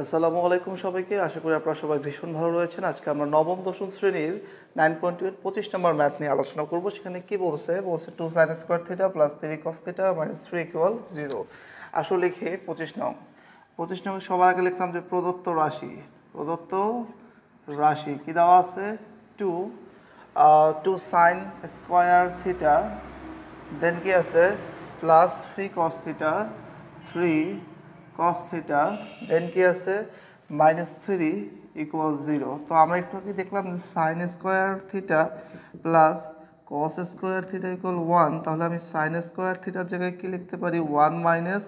আসসালামু আলাইকুম সবাইকে। আশা করি আপনারা সবাই ভীষণ ভালো রয়েছেন। আজকে আমরা নবম দশম শ্রেণীর 9.2 এর 25 নম্বর ম্যাথ নিয়ে আলোচনা করব। সেখানে কি বলছে 2 sin square theta plus 3 cos theta minus 3 equal 0। আসলে লিখে 25 নং। 25 নং সবার আগে লিখলাম যে প্রদত্ত রাশি কি দেওয়া আছে 2 sin স্কয়ার থিটা, দেন কি আছে plus 3 cos theta 3 cos theta, then কি আছে মাইনাস 3 ইকুয়াল 0। তো আমরা একটু কি দেখলাম যে sine square theta plus cos square theta equal 1, তাহলে আমি সাইন স্কোয়ার থিটার জায়গায় কি লিখতে পারি 1 মাইনাস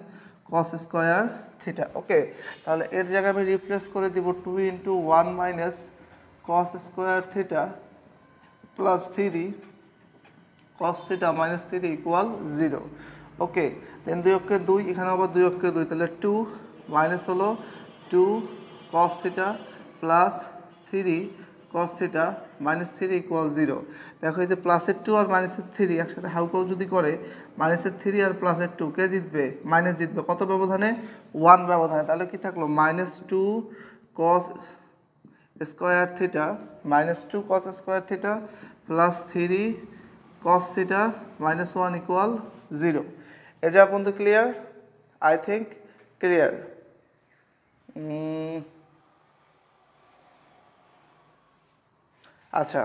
কস স্কোয়ার থিটা। ওকে, তাহলে এর জায়গায় আমি রিপ্লেস করে দিব 2 into 1 minus cos square theta plus 3 cos theta minus 3 equal 0। ওকে, দেন 2 অক্ষে 2, এখানে আবার 2 অক্ষে 2, তাহলে 2 মাইনাস হলো 2 cos theta plus 3 cos theta minus 3 equal 0। দেখো এই যে প্লাসের 2 আর মাইনাসের 3 একসাথে হাউকাউ যদি করে মাইনাসের 3 আর প্লাসের 2 কে জিতবে? মাইনাস জিতবে। কত ব্যবধানে? 1 ব্যবধানে। তাহলে কি থাকলো minus 2 cos square theta minus 2 cos square theta plus 3 cos theta minus 1 equal 0। এ যা পর্যন্ত ক্লিয়ার? I think clear. আচ্ছা,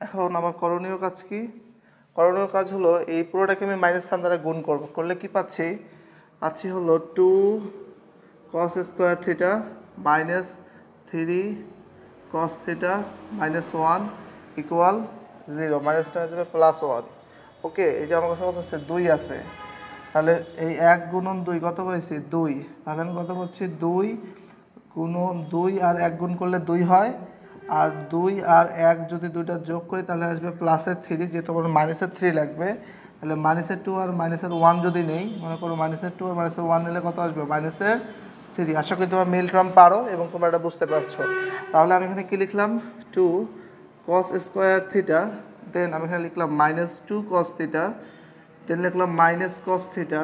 এখন আমার করণীয় কাজ কি? করণীয় কাজ হলো এই পুরোটাকে আমি মাইনাস সাইন দ্বারা গুণ করব। করলে কি পাচ্ছি হলো 2 cos square theta minus 3 cos theta minus 1 equal 0। মাইনাসটা হয়ে যাবে প্লাস 1। ওকে, এই যে আমার কাছে কত আছে 2 আছে, তাহলে এই 1 গুণন 2 কত হয়েছে 2, তাহলে আমি কত পাচ্ছি 2 গুণন 2 আর 1 গুণ করলে 2 হয়, আর 2 আর 1 যদি দুইটা যোগ করি তাহলে আসবে প্লাসের 3, যেহেতু আমার মাইনাসের 3 লাগবে। তাহলে মাইনাসের 2 আর মাইনাসের 1 যদি নেই, মনে করো মাইনাসের 2 আর মাইনাসের 1 নিলে কত আসবে মাইনাসের 3। আশা করি তোমরা মিল টার্ম পারো এবং তোমরা এটা বুঝতে পারছো। তাহলে আমি এখানে কি লিখলাম 2 cos স্কোয়ার থিটা, দেন আমি এখানে লিখলাম মাইনাস 2 cos থিটা, দেন লিখলাম minus cos theta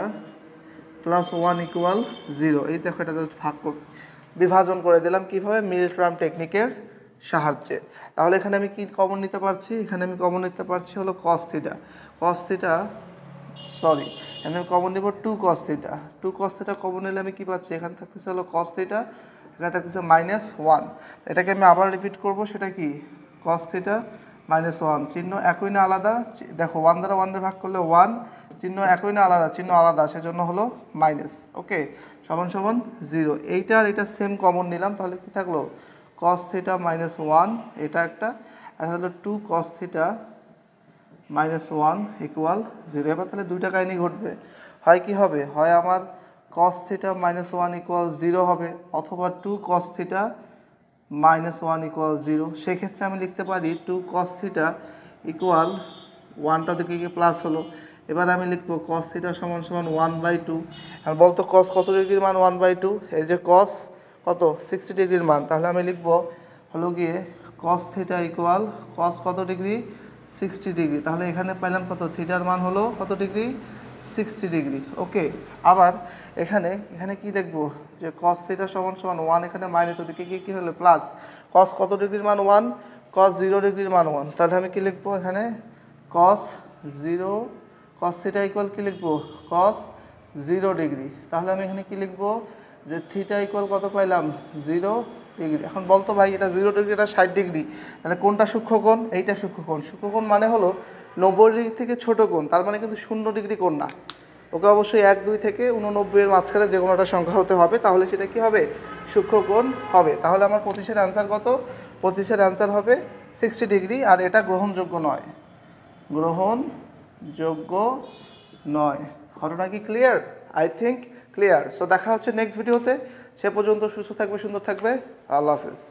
plus 1 equal 0। এই দেখো এটা জাস্ট বিভাজন করে দিলাম কিভাবে? মিল টার্ম টেকনিকের সাহায্যে। তাহলে এখানে আমি কি কমন নিতে পারছি? এখানে আমি কমন নিতে পারছি হলো cos থিটা। এখানে আমি কমন নেব 2 cos theta. 2 cos theta common নিলে আমি কি পাচ্ছি? এখানে থাকতেছে হলো cos থিটা, এখানে থাকতেছে মাইনাস 1। এটাকে আমি আবার রিপিট করব, সেটা কি cos থিটা মাইনাস 1। চিহ্ন একই না আলাদা? দেখো 1 দ্বারা 1 ভাগ করলে 1, চিহ্ন একই না আলাদা? চিহ্ন আলাদা, সেজন্য হলো মাইনাস। ওকে, সমান সমান 0। এইটা আর এটা সেম কমন নিলাম, তাহলে কি থাকলো cos থিটা মাইনাস 1, এটা একটা, আর হলো 2 cos থিটা মাইনাস 1 ইকুয়াল 0। এবার তাহলে দুইটা কাহিনী ঘটবে, হয় কি হবে? হয় আমার cos থিটা মাইনাস 1 ইকুয়াল 0 হবে, অথবা 2 cos থিটা মাইনাস 1 ইকুয়াল 0। সেক্ষেত্রে আমি লিখতে পারি 2 cos থিটা ইকুয়াল 1টা দিকে গিয়ে প্লাস হলো। এবার আমি লিখবো cos থিটা সমান সমান 1/2। আর বলতো cos কত ডিগ্রির মান 1/2? এই যে cos কত 60 ডিগ্রির মান, তাহলে আমি লিখবো হলো গিয়ে cos থিটা ইকুয়াল cos কত ডিগ্রি 60 ডিগ্রি। তাহলে এখানে পাইলাম কত? থিটার মান হলো কত ডিগ্রি 60 ডিগ্রি। ওকে, আবার এখানে কি দেখবো যে cos থিটা সমান সমান 1, এখানে মাইনাস, ওদিকে কি হলো প্লাস। cos কত ডিগ্রির মান 1? cos 0 ডিগ্রির মান 1। তাহলে আমি কি লিখবো এখানে cos থিটা ইকুয়াল কি লিখবো cos 0 ডিগ্রি। তাহলে আমি এখানে কি লিখবো যে থিটা ইকুয়াল কত পাইলাম 0 ডিগ্রি। এখন বলতো ভাই এটা 0 ডিগ্রি, এটা 60 ডিগ্রি, তাহলে কোনটা সূক্ষ্মকোণ? এইটা সূক্ষ্মকোণ। সূক্ষ্মকোণ মানে হলো 90 ডিগ্রি থেকে ছোট কোণ, তার মানে কিন্তু 0 ডিগ্রি কোণ না। ওকে অবশ্যই 1, 2 থেকে 89 এর মাঝখানে যে কোনো একটা সংখ্যা হতে হবে, তাহলে সেটা কি হবে? সূক্ষ্মকোণ হবে। তাহলে আমার 25-এর অ্যান্সার কত? 25-এর অ্যান্সার হবে 60 ডিগ্রি, আর এটা গ্রহণযোগ্য নয়। গ্রহণযোগ্য নয়। ঘটনা কি clear? I think clear. So দেখা হচ্ছে নেক্সট ভিডিওতে। সে পর্যন্ত সুস্থ থাকবে, সুন্দর থাকবে। আল্লাহ হাফেজ।